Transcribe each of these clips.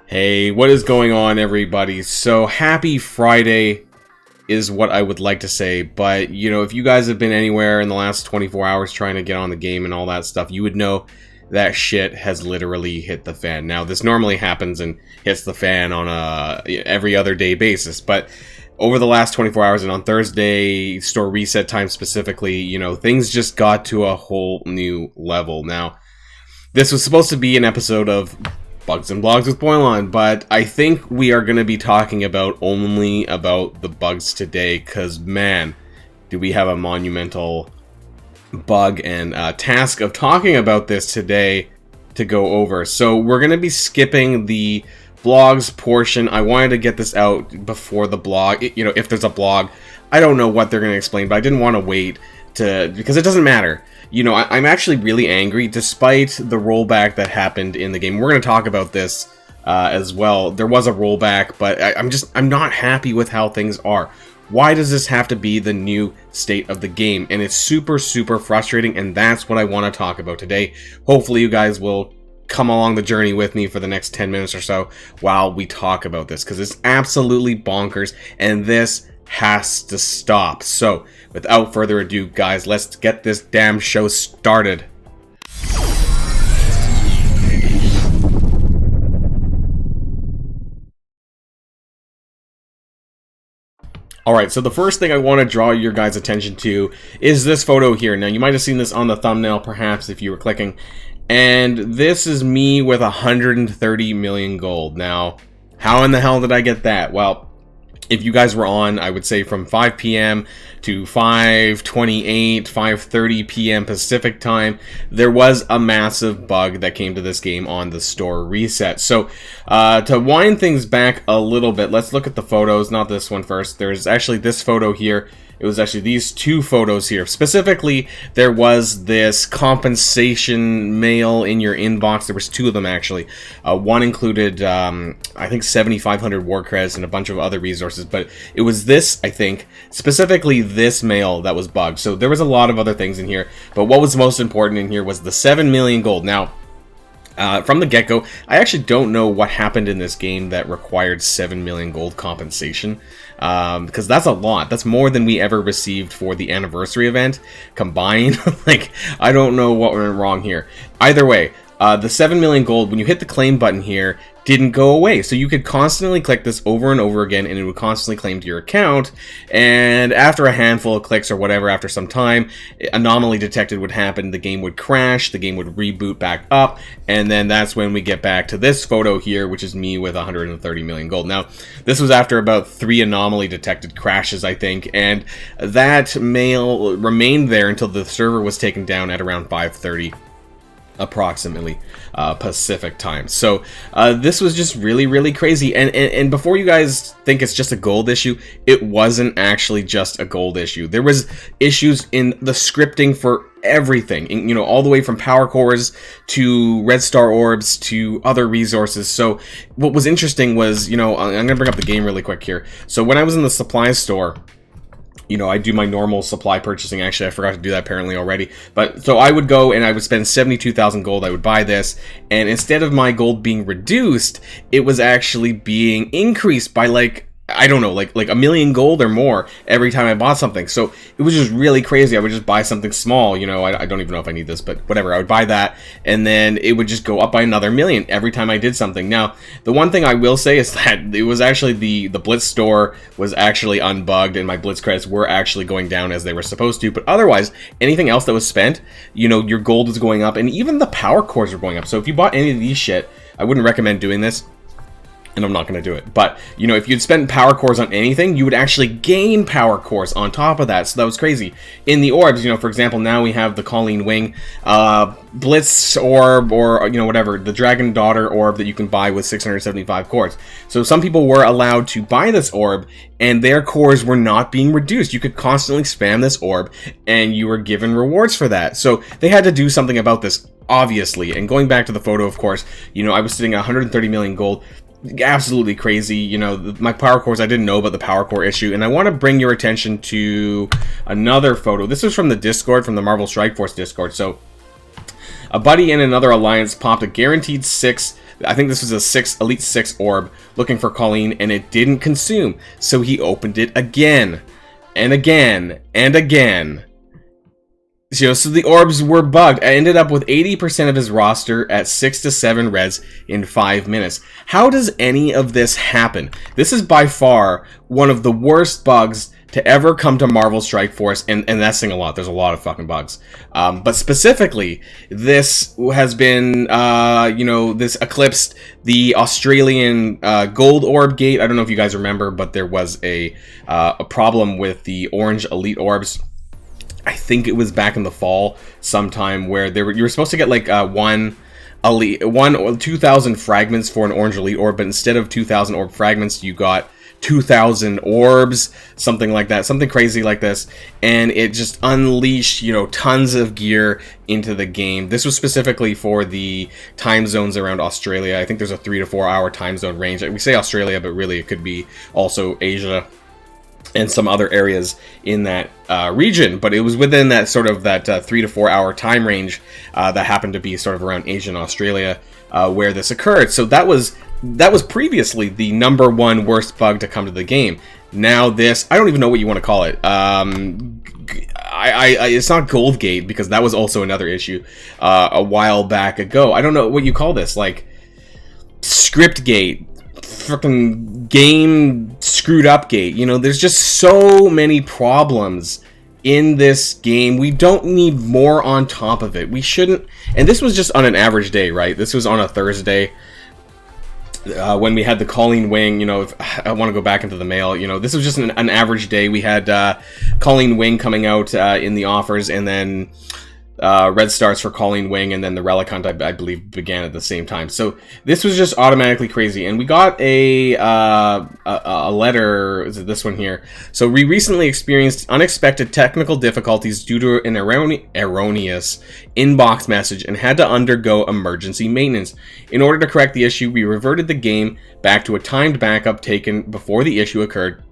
Hey, what is going on, everybody? So, happy Friday is what I would like to say, but, you know, if you guys have been anywhere in the last 24 hours trying to get on the game and all that stuff, you would know that shit has literally hit the fan. Now, this normally happens and hits the fan on a every other day basis, but over the last 24 hours and on Thursday, store reset time specifically, you know, things just got to a whole new level. Now, this was supposed to be an episode of Bugs and Blogs with Boilon, but I think we are going to be talking only about the bugs today, because man, do we have a monumental bug and task of talking about this today to go over. So we're going to be skipping the blogs portion. I wanted to get this out before the blog, you know, if there's a blog. I don't know what they're going to explain, but I didn't want to wait because it doesn't matter. You know, I'm actually really angry, despite the rollback that happened in the game. We're going to talk about this as well. There was a rollback, but I'm not happy with how things are. Why does this have to be the new state of the game? And it's super, super frustrating, and that's what I want to talk about today. Hopefully you guys will come along the journey with me for the next 10 minutes or so while we talk about this, because it's absolutely bonkers, and this has to stop. So, without further ado, guys, let's get this damn show started. Alright, so the first thing I want to draw your guys' attention to is this photo here. Now, you might have seen this on the thumbnail, perhaps, if you were clicking. And this is me with 130 million gold. Now, how in the hell did I get that? Well, if you guys were on, I would say from 5 p.m. to 5:28, 5:30 p.m. Pacific time, there was a massive bug that came to this game on the store reset. So, to wind things back a little bit, let's look at the photos. Not this one first. There's actually this photo here. It was actually these two photos here. Specifically, there was this compensation mail in your inbox. There was two of them, actually. One included, I think, 7,500 war credits and a bunch of other resources. But it was this, I think, specifically this mail that was bugged. So there was a lot of other things in here. But what was most important in here was the 7 million gold. Now, from the get-go, I actually don't know what happened in this game that required 7 million gold compensation, because that's a lot. That's more than we ever received for the anniversary event combined. Like, I don't know what went wrong here. Either way, the 7 million gold, when you hit the claim button here, didn't go away. So you could constantly click this over and over again, and it would constantly claim to your account. And after a handful of clicks or whatever, after some time, anomaly detected would happen. The game would crash, the game would reboot back up, and then that's when we get back to this photo here, which is me with 130 million gold. Now, this was after about 3 anomaly detected crashes, I think, and that mail remained there until the server was taken down at around 5:30. Approximately Pacific time. So this was just really crazy, and before you guys think it's just a gold issue, it wasn't actually just a gold issue. There was issues in the scripting for everything, you know, all the way from power cores to red star orbs to other resources. So what was interesting was, you know, I'm gonna bring up the game really quick here. So when I was in the supply store, you know, I do my normal supply purchasing. Actually, I forgot to do that apparently already. But so I would go and I would spend 72,000 gold. I would buy this, and instead of my gold being reduced, it was actually being increased by, like, I don't know, like a million gold or more every time I bought something. So it was just really crazy. I would just buy something small, you know, I don't even know if I need this, but whatever. I would buy that, and then it would just go up by another million every time I did something. Now, the one thing I will say is that it was actually the Blitz store was actually unbugged, and my Blitz credits were actually going down as they were supposed to. But otherwise, anything else that was spent, you know, your gold was going up, and even the power cores were going up. So if you bought any of these shit, I wouldn't recommend doing this. And I'm not going to do it. But, you know, if you'd spend power cores on anything, you would actually gain power cores on top of that. So that was crazy. In the orbs, you know, for example, now we have the Colleen Wing Blitz orb, or, you know, whatever, the Dragon Daughter orb that you can buy with 675 cores. So some people were allowed to buy this orb, and their cores were not being reduced. You could constantly spam this orb, and you were given rewards for that. So they had to do something about this, obviously. And going back to the photo, of course, you know, I was sitting at 130 million gold. Absolutely crazy. You know, my power cores, I didn't know about the power core issue, and I want to bring your attention to another photo. This was from the Discord, from the Marvel Strike Force Discord. So a buddy in another alliance popped a guaranteed 6 I think this was a Elite 6 orb looking for Colleen, and it didn't consume. So he opened it again, and again, and again. So the orbs were bugged. I ended up with 80% of his roster at 6 to 7 reds in 5 minutes. How does any of this happen? This is by far one of the worst bugs to ever come to Marvel Strike Force, and that's saying a lot. There's a lot of fucking bugs. But specifically, this has been, this eclipsed the Australian Gold Orb Gate. I don't know if you guys remember, but there was a problem with the orange Elite Orbs. I think it was back in the fall sometime where you were supposed to get like one or 2,000 fragments for an orange Elite Orb, but instead of 2,000 orb fragments, you got 2,000 orbs, something like that, something crazy like this, and it just unleashed, tons of gear into the game. This was specifically for the time zones around Australia. I think there's a 3 to 4 hour time zone range. We say Australia, but really it could be also Asia and some other areas in that region, but it was within that sort of that 3 to 4 hour time range that happened to be sort of around Asia and Australia where this occurred. So that was previously the #1 worst bug to come to the game. Now this, I don't even know what you want to call it. It's not Goldgate, because that was also another issue a while back ago. I don't know what you call this, like SCRIPTGAte, freaking game screwed up gate. There's just so many problems in this game. We don't need more on top of it. We shouldn't. And this was just on an average day, right? This was on a Thursday when we had the Colleen Wing. If I want to go back into the mail, this was just an average day. We had Colleen Wing coming out in the offers, and then red stars for Colleen Wing, and then the Relic Hunt, I believe, began at the same time. So this was just automatically crazy, and we got a letter. Is it this one here? So we recently experienced unexpected technical difficulties due to an erroneous inbox message and had to undergo emergency maintenance. In order to correct the issue, we reverted the game back to a timed backup taken before the issue occurred.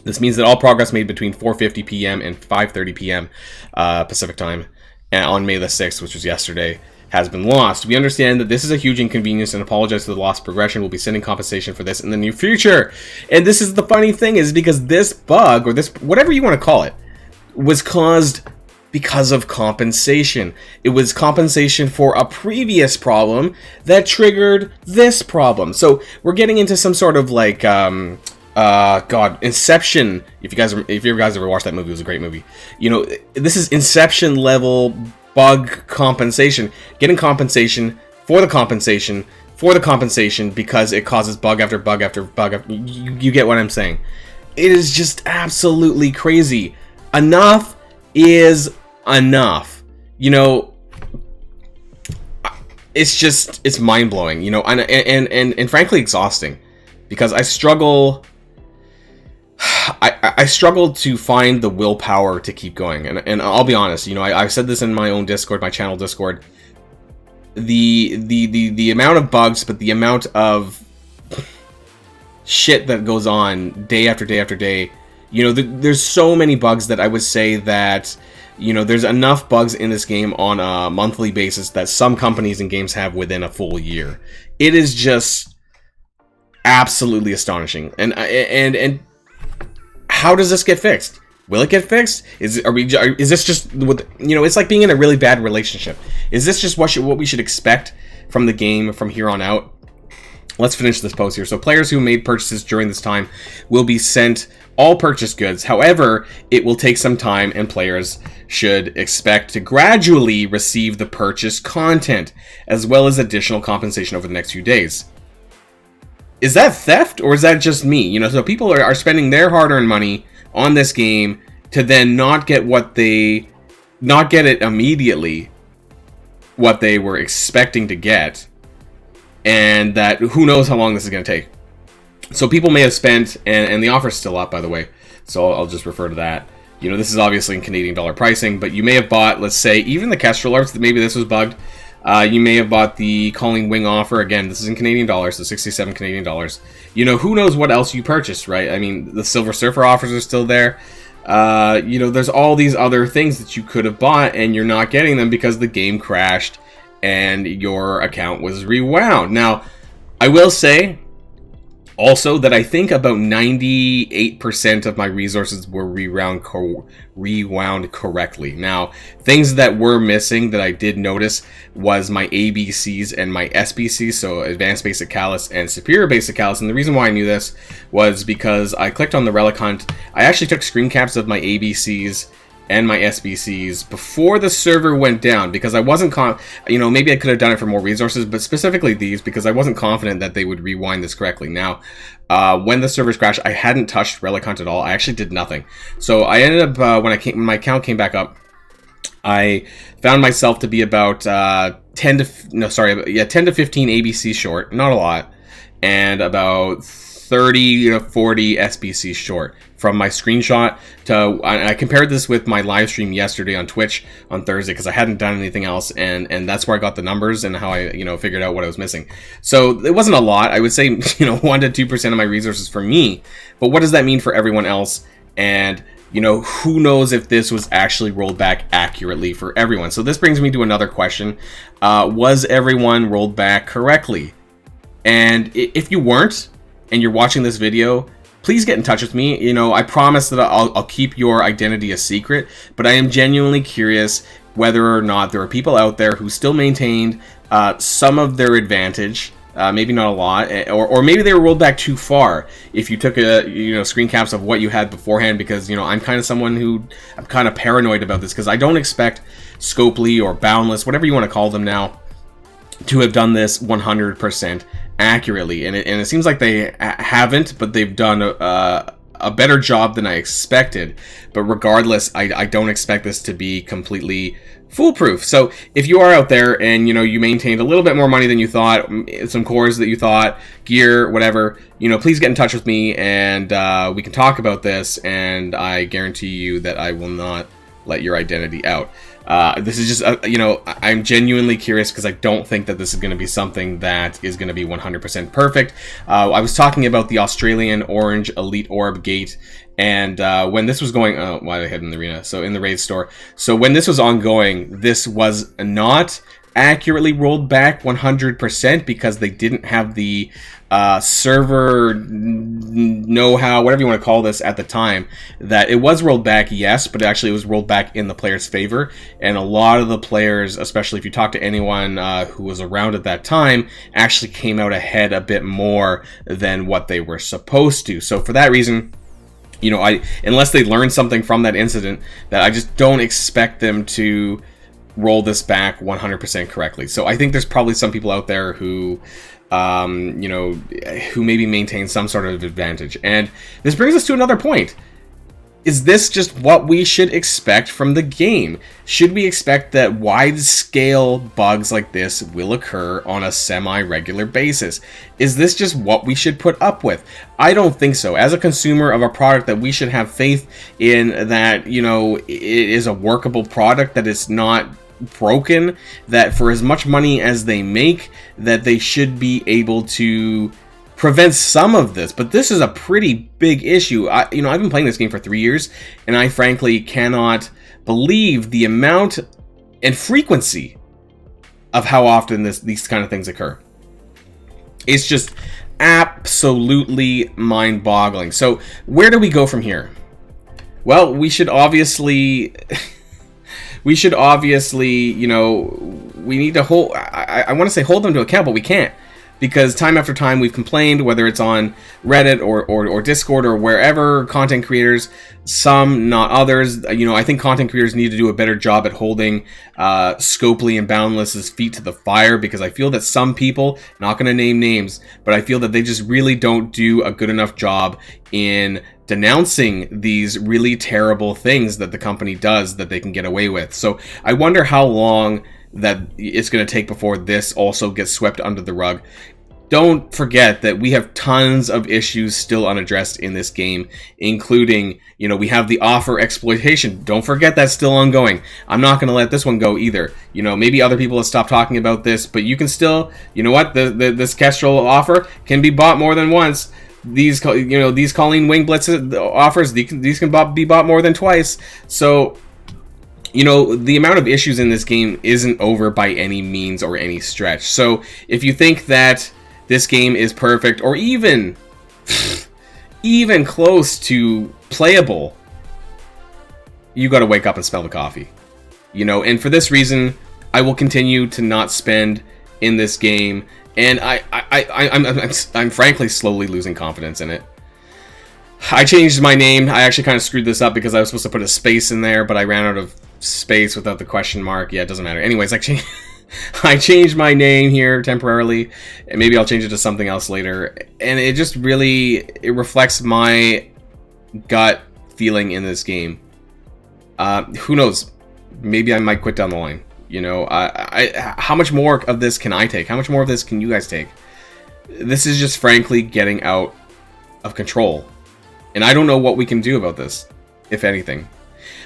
This means that all progress made between 4:50 p.m. and 5:30 p.m. Pacific time on May the 6th, which was yesterday, has been lost. We understand that this is a huge inconvenience and apologize for the lost progression. We'll be sending compensation for this in the near future. And this is the funny thing, is because this bug, or this, whatever you want to call it, was caused because of compensation. It was compensation for a previous problem that triggered this problem. So we're getting into some sort of like, Inception. If you guys ever watched that movie, it was a great movie. This is Inception level bug compensation. Getting compensation for the compensation for the compensation because it causes bug after bug after bug. You get what I'm saying? It is just absolutely crazy. Enough is enough. It's mind blowing. And frankly exhausting, because I struggle to find the willpower to keep going, and I'll be honest, I've said this in my own Discord, my channel Discord. The amount of bugs, but the amount of shit that goes on day after day after day. There's so many bugs that I would say that there's enough bugs in this game on a monthly basis that some companies and games have within a full year. It is just absolutely astonishing, and how does this get fixed? Will it get fixed? Is this just it's like being in a really bad relationship. Is this just what we should expect from the game from here on out? Let's finish this post here. So players who made purchases during this time will be sent all purchased goods. However, it will take some time, and players should expect to gradually receive the purchased content as well as additional compensation over the next few days. Is that theft, or is that just me? So people are spending their hard-earned money on this game to then not get it immediately, what they were expecting to get, and that who knows how long this is going to take. So people may have spent, and the offer's still up, by the way, so I'll just refer to that. This is obviously in Canadian dollar pricing, but you may have bought, let's say, even the Kestrel Arts, maybe this was bugged. You may have bought the Colleen Wing offer. Again, this is in Canadian dollars, so 67 Canadian dollars. Who knows what else you purchased, right? I mean, the Silver Surfer offers are still there. There's all these other things that you could have bought, and you're not getting them because the game crashed and your account was rewound. Now, I will say also that I think about 98% of my resources were rewound correctly. Now, things that were missing that I did notice was my ABCs and my SBCs, so Advanced Basic Callus and Superior Basic Callus. And the reason why I knew this was because I clicked on the relic hunt. I actually took screen caps of my ABCs and my SBCs before the server went down, because I wasn't maybe I could have done it for more resources, but specifically these, because I wasn't confident that they would rewind this correctly. Now, when the servers crashed, I hadn't touched relic hunt at all. I actually did nothing. So I ended up when my account came back up, I found myself to be about 10 to 15 ABC short, not a lot, and about 30 to 40 SBC short from my screenshot to, I compared this with my live stream yesterday on Twitch on Thursday, because I hadn't done anything else, and that's where I got the numbers and how I figured out what I was missing. So it wasn't a lot. I would say 1 to 2% of my resources for me, but what does that mean for everyone else? And who knows if this was actually rolled back accurately for everyone. So this brings me to another question. Was everyone rolled back correctly? And if you weren't, and you're watching this video, please get in touch with me. I promise that I'll keep your identity a secret, but I am genuinely curious whether or not there are people out there who still maintained some of their advantage, maybe not a lot, or maybe they were rolled back too far. If you took screen caps of what you had beforehand, because I'm kind of someone who, I'm kind of paranoid about this, because I don't expect Scopely or Boundless, whatever you want to call them now, to have done this 100% accurately, and it seems like they haven't, but they've done a better job than I expected. But regardless, I don't expect this to be completely foolproof. So if you are out there and you maintained a little bit more money than you thought, some cores that you thought, gear, whatever, please get in touch with me, and we can talk about this, and I guarantee you that I will not let your identity out. This is just, I'm genuinely curious, because I don't think that this is going to be something that is going to be 100% perfect. I was talking about the Australian Orange Elite Orb Gate, and when this was going, why did I head in the arena? So in the raid store. So when this was ongoing, this was not accurately rolled back 100%, because they didn't have the server know-how, whatever you want to call this, at the time. That it was rolled back, yes, but actually it was rolled back in the player's favor, and a lot of the players, especially if you talk to anyone who was around at that time, actually came out ahead a bit more than what they were supposed to. So for that reason, unless they learned something from that incident, that I just don't expect them to roll this back 100% correctly. So I think there's probably some people out there who who maybe maintain some sort of advantage. And this brings us to another point. Is this just what we should expect from the game? Should we expect that wide-scale bugs like this will occur on a semi-regular basis? Is this just what we should put up with? I don't think so. As a consumer of a product that we should have faith in, that, it is a workable product, that it's not broken, that for as much money as they make, that they should be able to prevent some of this. But this is a pretty big issue. I've been playing this game for 3 years, and I frankly cannot believe the amount and frequency of how often these kind of things occur. It's just absolutely mind-boggling. So where do we go from here? Well, we should obviously we need to hold, I want to say hold them to account, but we can't. Because time after time we've complained, whether it's on Reddit or Discord or wherever, content creators, some, not others. I think content creators need to do a better job at holding Scopely and Boundless's feet to the fire, because I feel that some people, not going to name names, but I feel that they just really don't do a good enough job in denouncing these really terrible things that the company does that they can get away with. So I wonder how long that it's going to take before this also gets swept under the rug. Don't forget that we have tons of issues still unaddressed in this game, including, we have the offer exploitation. Don't forget that's still ongoing. I'm not going to let this one go either. Maybe other people have stopped talking about this, but you can still, this Kestrel offer can be bought more than once. These Colleen Wing Blitz offers, these can be bought more than twice. So, the amount of issues in this game isn't over by any means or any stretch. So if you think that this game is perfect or even close to playable, you got to wake up and smell the coffee. You know, and for this reason, I will continue to not spend in this game, and I'm frankly slowly losing confidence in it. I changed my name. I actually kind of screwed this up because I was supposed to put a space in there, but I ran out of space without the question mark. Yeah, it doesn't matter. Anyways, I changed my name here temporarily, and maybe I'll change it to something else later. And it just really, it reflects my gut feeling in this game. Who knows? Maybe I might quit down the line. You know, how much more of this can I take? How much more of this can you guys take? This is just frankly getting out of control. And I don't know what we can do about this, if anything.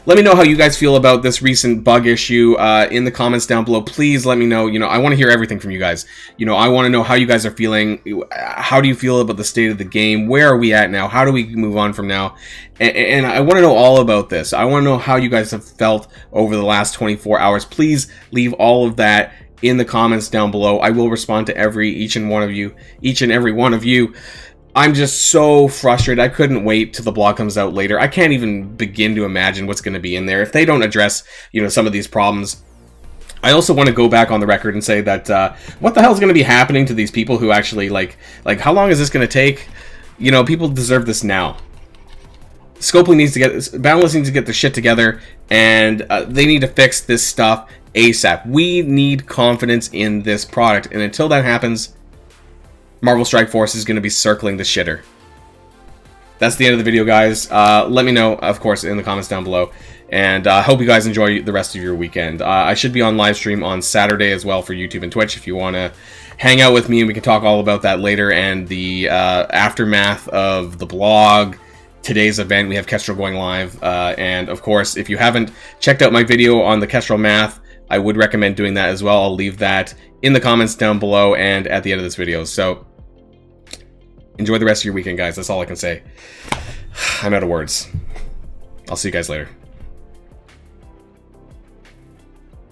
Let me know how you guys feel about this recent bug issue in the comments down below. Please let me know. You know, I want to hear everything from you guys. You know, I want to know how you guys are feeling. How do you feel about the state of the game? Where are we at now? How do we move on from now? And I want to know all about this. I want to know how you guys have felt over the last 24 hours. Please leave all of that in the comments down below. I will respond to each and every one of you. I'm just so frustrated. I couldn't wait till the blog comes out later. I can't even begin to imagine what's going to be in there if they don't address, you know, some of these problems. I also want to go back on the record and say that what the hell is going to be happening to these people who actually like how long is this going to take? You know, people deserve this now. Scopely needs to Boundless needs to get the shit together, and they need to fix this stuff ASAP. We need confidence in this product, and until that happens, Marvel Strike Force is going to be circling the shitter. That's the end of the video, guys. Let me know, of course, in the comments down below. And I hope you guys enjoy the rest of your weekend. I should be on live stream on Saturday as well for YouTube and Twitch if you want to hang out with me, and we can talk all about that later. And the aftermath of the blog, today's event, we have Kestrel going live. And, of course, if you haven't checked out my video on the Kestrel math, I would recommend doing that as well. I'll leave that in the comments down below and at the end of this video. So enjoy the rest of your weekend, guys. That's all I can say. I'm out of words. I'll see you guys later.